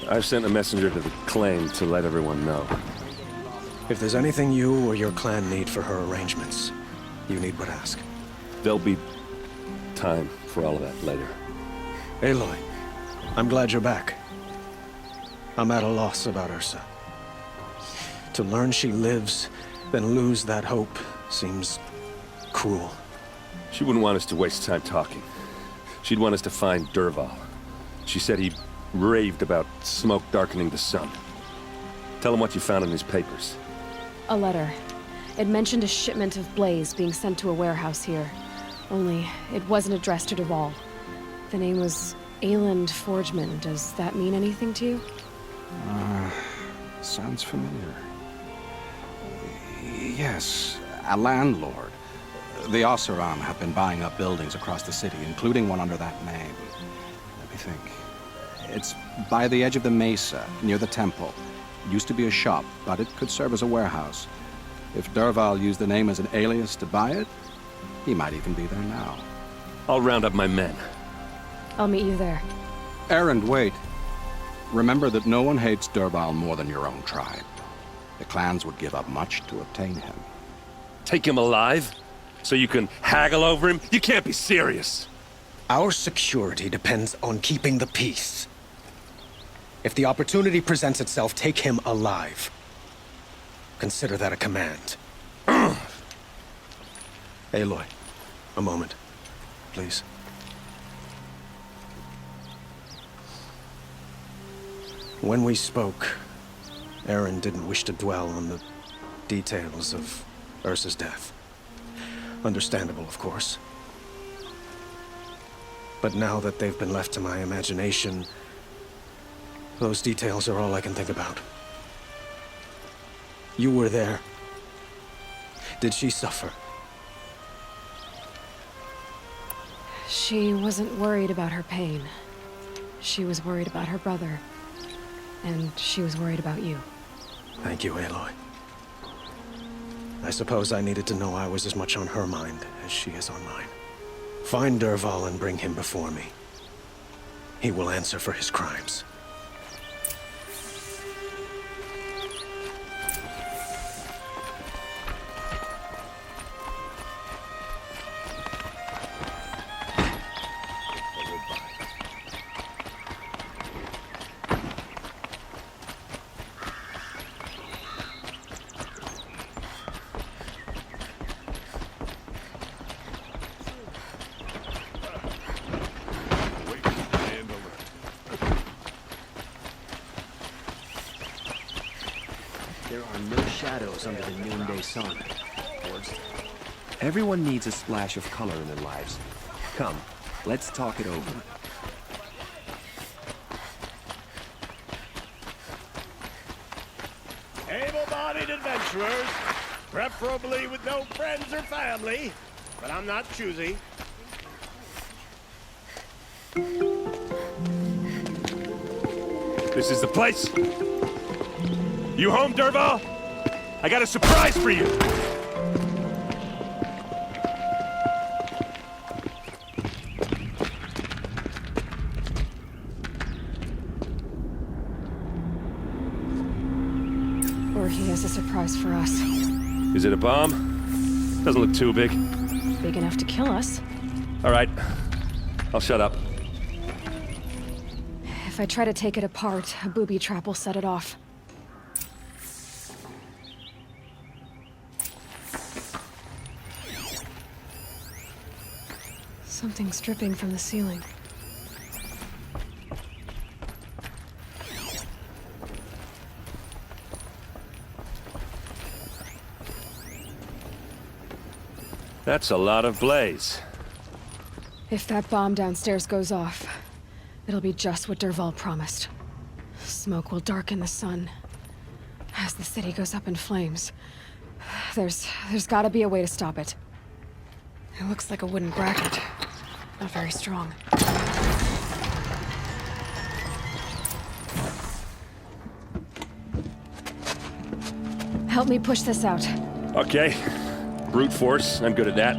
I've sent a messenger to the claim to let everyone know. If there's anything you or your clan need for her arrangements, you need but ask. There'll be time for all of that later. Aloy, I'm glad you're back. I'm at a loss about Ursa. To learn she lives, then lose that hope, seems cruel. She wouldn't want us to waste time talking. She'd want us to find Dervahl. She said he raved about smoke darkening the sun. Tell him what you found in his papers. A letter. It mentioned a shipment of blaze being sent to a warehouse here. Only, it wasn't addressed to Dervahl. The name was Ayland Forgeman. Does that mean anything to you? Sounds familiar. Yes, a landlord. The Oseram have been buying up buildings across the city, including one under that name. Let me think. It's by the edge of the mesa, near the temple. It used to be a shop, but it could serve as a warehouse. If Dervahl used the name as an alias to buy it, he might even be there now. I'll round up my men. I'll meet you there. Erend, wait. Remember that no one hates Dervahl more than your own tribe. The clans would give up much to obtain him. Take him alive? So you can haggle over him? You can't be serious. Our security depends on keeping the peace. If the opportunity presents itself, take him alive. Consider that a command. Aloy, a moment, please. When we spoke, Erend didn't wish to dwell on the details of Ursa's death. Understandable, of course. But now that they've been left to my imagination, those details are all I can think about. You were there. Did she suffer? She wasn't worried about her pain. She was worried about her brother. And she was worried about you. Thank you, Aloy. I suppose I needed to know I was as much on her mind as she is on mine. Find Dervahl and bring him before me. He will answer for his crimes. There are no shadows under the noonday sun. Everyone needs a splash of color in their lives. Come, let's talk it over. Able-bodied adventurers, preferably with no friends or family, but I'm not choosy. This is the place. You home, Dervahl? I got a surprise for you! Or he has a surprise for us. Is it a bomb? Doesn't look too big. Big enough to kill us. All right. I'll shut up. If I try to take it apart, a booby trap will set it off. Something's dripping from the ceiling. That's a lot of blaze. If that bomb downstairs goes off, it'll be just what Dervahl promised. Smoke will darken the sun. As the city goes up in flames, there's gotta be a way to stop it. It looks like a wooden bracket. Not very strong. Help me push this out. Okay. Brute force, I'm good at that.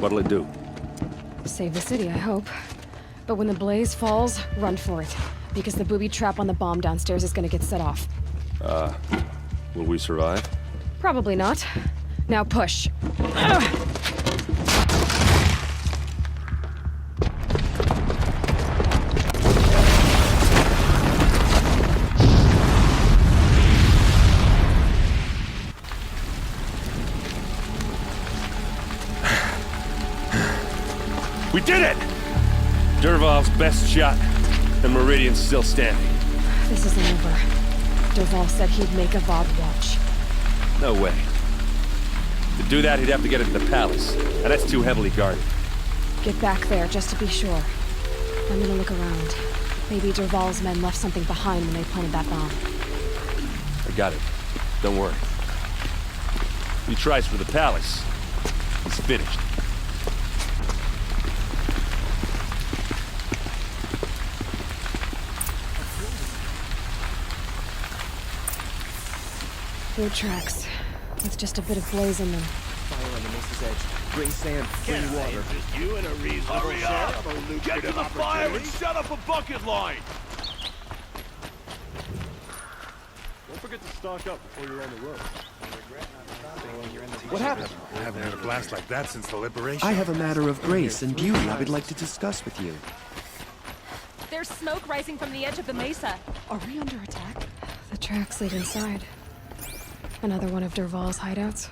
What'll it do? Save the city, I hope. But when the blaze falls, run for it. because the booby trap on the bomb downstairs is gonna get set off. Will we survive? Probably not. Now push. We did it! Dervahl's best shot, and Meridian's still standing. This isn't over. Dervahl said he'd make Avad watch. No way. To do that, he'd have to get into the palace, and that's too heavily guarded. Get back there, just to be sure. I'm gonna look around. Maybe Dervahl's men left something behind when they planted that bomb. I got it. Don't worry. If he tries for the palace, he's finished. Boot tracks. With just a bit of blaze in them. Fire on the Mesa's edge. Bring sand, Can bring I water. interest you in a reasonable share of a lucrative Get to the fire and opportunity? set up a bucket line! Don't forget to stock up before you're on the road. What happened? I haven't had a blast like that since the liberation. I have a matter of grace and beauty I would like to discuss with you. There's smoke rising from the edge of the mesa. Are we under attack? The tracks lead inside. Another one of Dervahl's hideouts.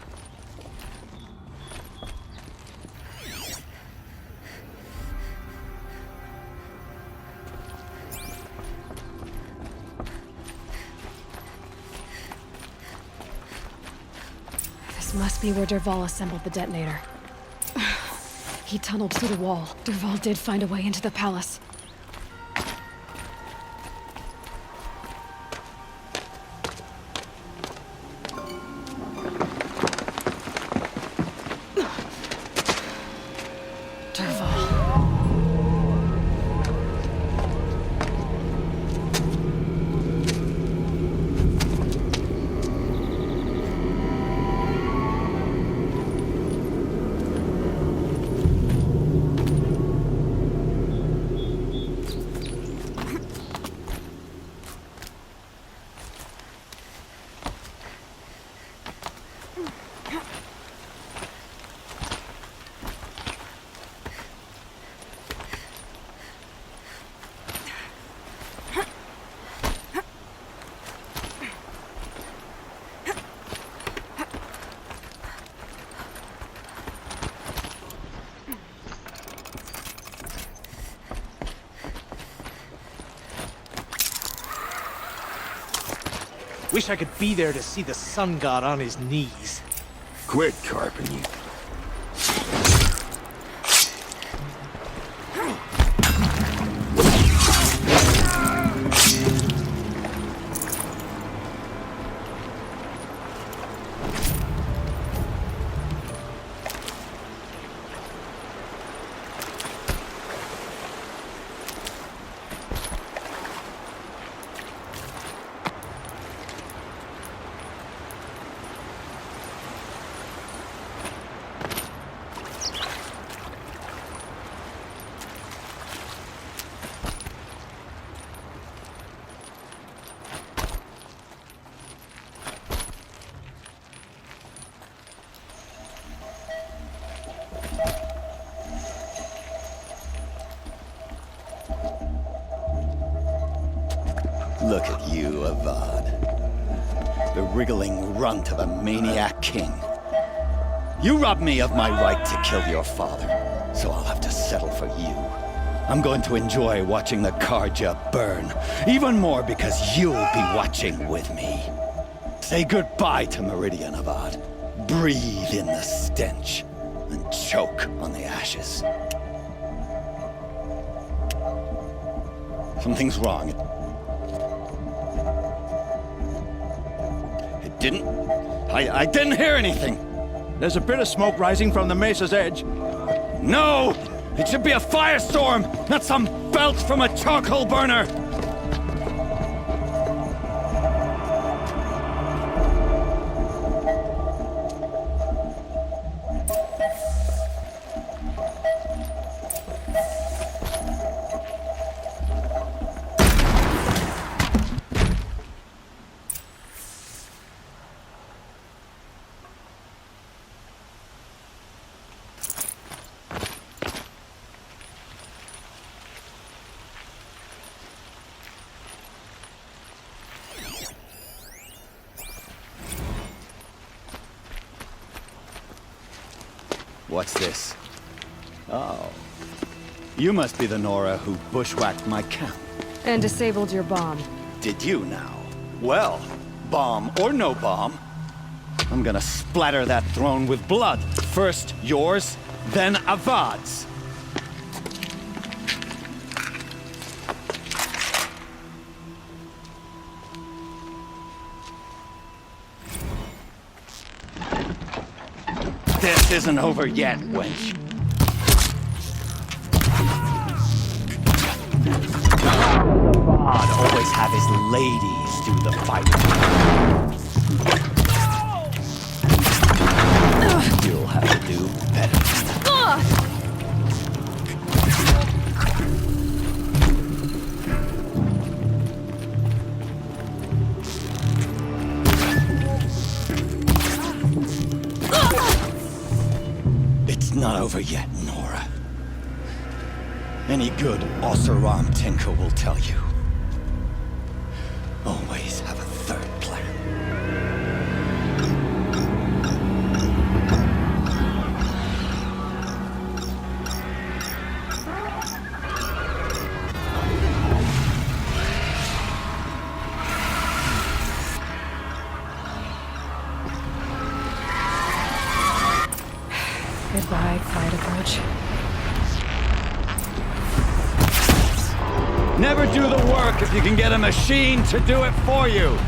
This must be where Dervahl assembled the detonator. He tunneled through the wall. Dervahl did find a way into the palace. Wish I could be there to see the sun god on his knees. Quit carping you. Look at you, Avad. The wriggling runt of a maniac king. You robbed me of my right to kill your father, so I'll have to settle for you. I'm going to enjoy watching the Carja burn, even more because you'll be watching with me. Say goodbye to Meridian, Avad. Breathe in the stench, and choke on the ashes. Something's wrong. I didn't hear anything. There's a bit of smoke rising from the mesa's edge. No! It should be a firestorm, not some belch from a charcoal burner! What's this? Oh. You must be the Nora who bushwhacked my camp. And disabled your bomb. Did you now? Well, bomb or no bomb, I'm gonna splatter that throne with blood. First yours, then Avad's. This isn't over yet, wench. Avad always have his ladies do the fighting. You'll have to do better. It's not over yet, Nora. Any good Oseram tinker will tell you. Always have a third plan. Goodbye, Quiet Approach. Never do the work if you can get a machine to do it for you.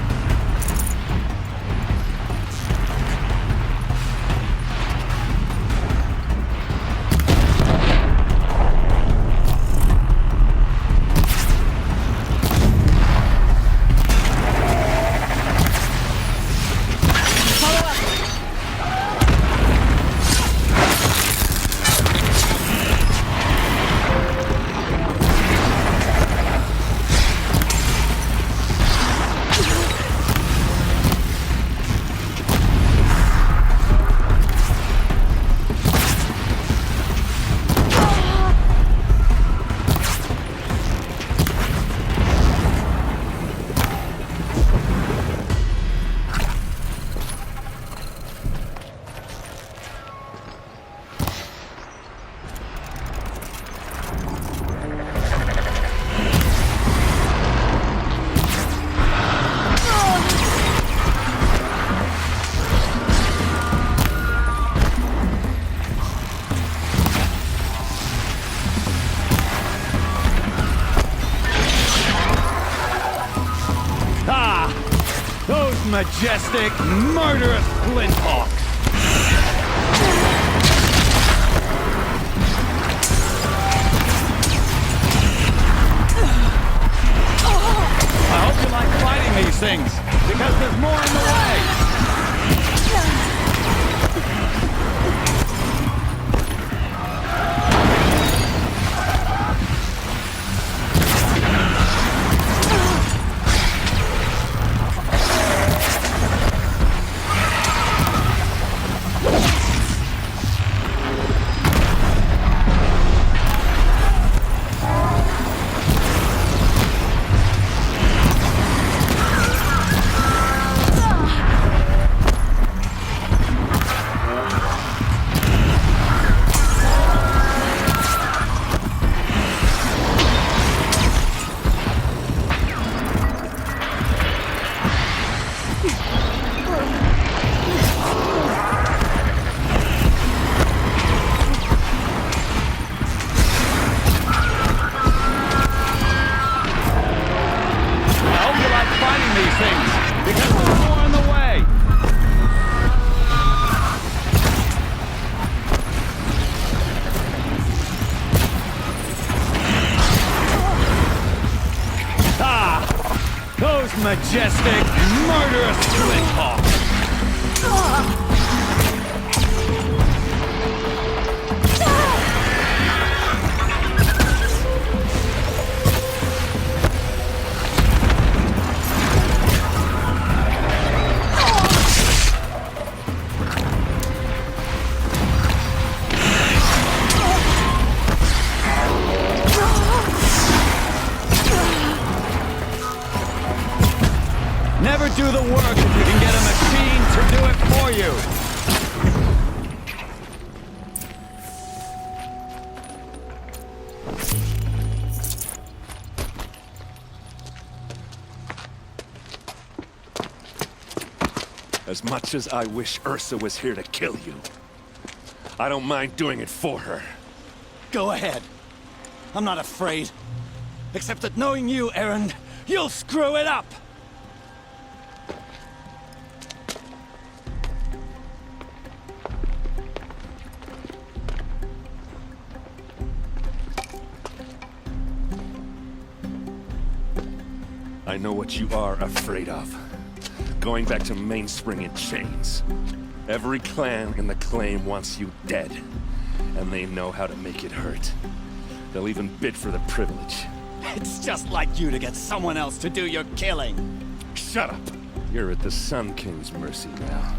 Majestic, murderous flinthawks! I hope you like fighting these things, because there's more in the way! Majestic, murderous flinthawks! As much as I wish Ursa was here to kill you, I don't mind doing it for her. Go ahead. I'm not afraid. Except that knowing you, Erend, you'll screw it up! I know what you are afraid of. Going back to Mainspring in chains. Every clan in the Claim wants you dead. And they know how to make it hurt. They'll even bid for the privilege. It's just like you to get someone else to do your killing. Shut up! You're at the Sun King's mercy now.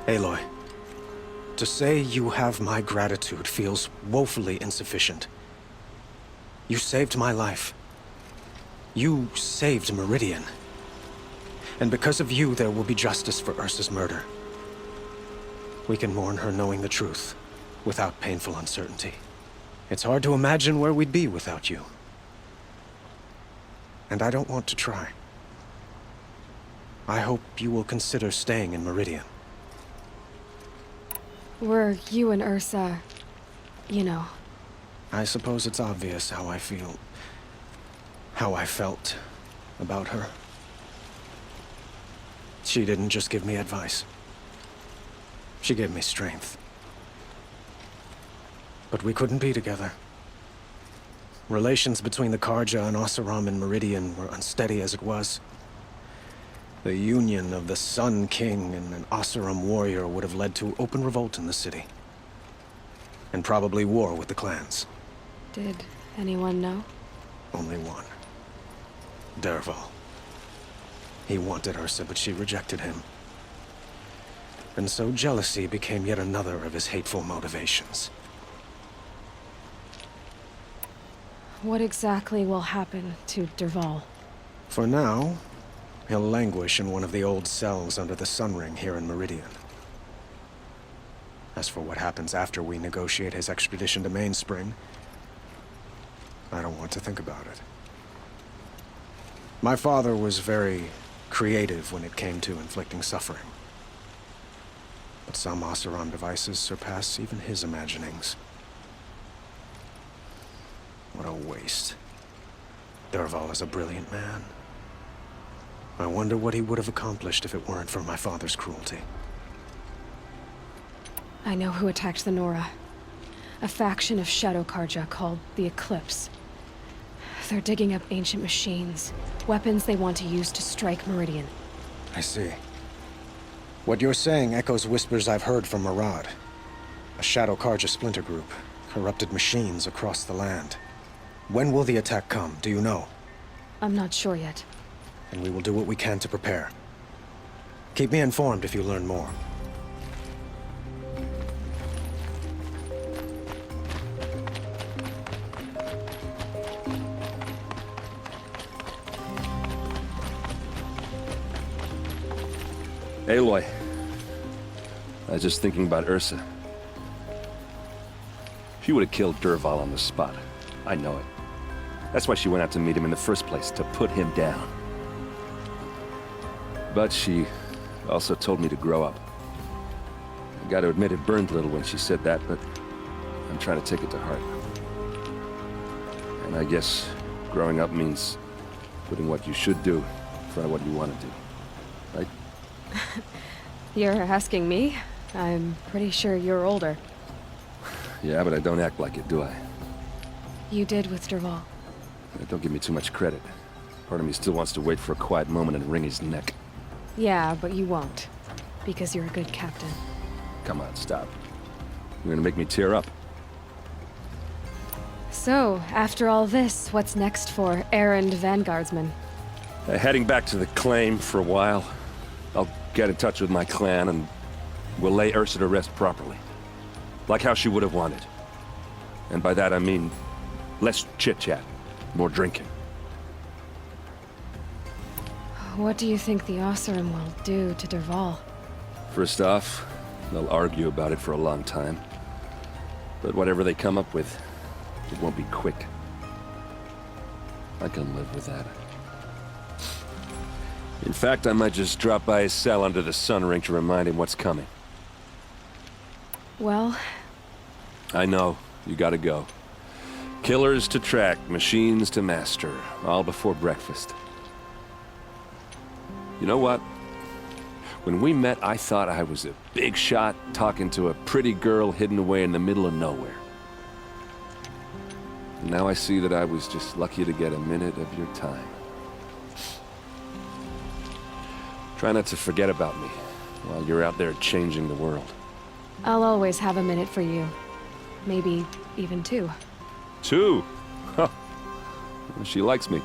Aloy, to say you have my gratitude feels woefully insufficient. You saved my life. You saved Meridian. And because of you, there will be justice for Ursa's murder. We can mourn her knowing the truth, without painful uncertainty. It's hard to imagine where we'd be without you. And I don't want to try. I hope you will consider staying in Meridian. Were you and Ursa, you know... I suppose it's obvious how I feel... how I felt about her. She didn't just give me advice. She gave me strength. But we couldn't be together. Relations between the Carja and Oseram and Meridian were unsteady as it was. The union of the Sun King and an Oseram warrior would have led to open revolt in the city. And probably war with the clans. Did anyone know? Only one. Dervahl. He wanted Ursa, but she rejected him. And so jealousy became yet another of his hateful motivations. What exactly will happen to Dervahl? For now, he'll languish in one of the old cells under the Sun Ring here in Meridian. As for what happens after we negotiate his extradition to Mainspring, I don't want to think about it. My father was very creative when it came to inflicting suffering. But some Oseram devices surpass even his imaginings. What a waste. Dervahl is a brilliant man. I wonder what he would have accomplished if it weren't for my father's cruelty. I know who attacked the Nora. A faction of Shadow Carja called the Eclipse. They're digging up ancient machines, weapons they want to use to strike Meridian. I see. What you're saying echoes whispers I've heard from Murad. A Shadow Carja splinter group, corrupted machines across the land. When will the attack come, do you know? I'm not sure yet. And we will do what we can to prepare. Keep me informed if you learn more. Aloy. I was just thinking about Ursa. She would have killed Dervahl on the spot. I know it. That's why she went out to meet him in the first place, to put him down. But she also told me to grow up. I gotta admit it burned a little when she said that, but I'm trying to take it to heart. And I guess growing up means putting what you should do in front of what you want to do. Right? You're asking me? I'm pretty sure you're older. Yeah, but I don't act like it, do I? You did with Dervahl. Don't give me too much credit. Part of me still wants to wait for a quiet moment and wring his neck. Yeah, but you won't. Because you're a good captain. Come on, stop. You're gonna make me tear up. So, after all this, what's next for errand vanguardsman? Heading back to the claim for a while. I'll get in touch with my clan and we'll lay Ursa to rest properly. Like how she would have wanted. And by that I mean less chit-chat, more drinking. What do you think the Oseram will do to Dervahl? First off, they'll argue about it for a long time. But whatever they come up with, it won't be quick. I can live with that. In fact, I might just drop by his cell under the sun ring to remind him what's coming. Well... I know. You gotta go. Killers to track, machines to master. All before breakfast. You know what? When we met, I thought I was a big shot talking to a pretty girl hidden away in the middle of nowhere. And now I see that I was just lucky to get a minute of your time. Try not to forget about me while you're out there changing the world. I'll always have a minute for you. Maybe even two. 2? Huh. She likes me.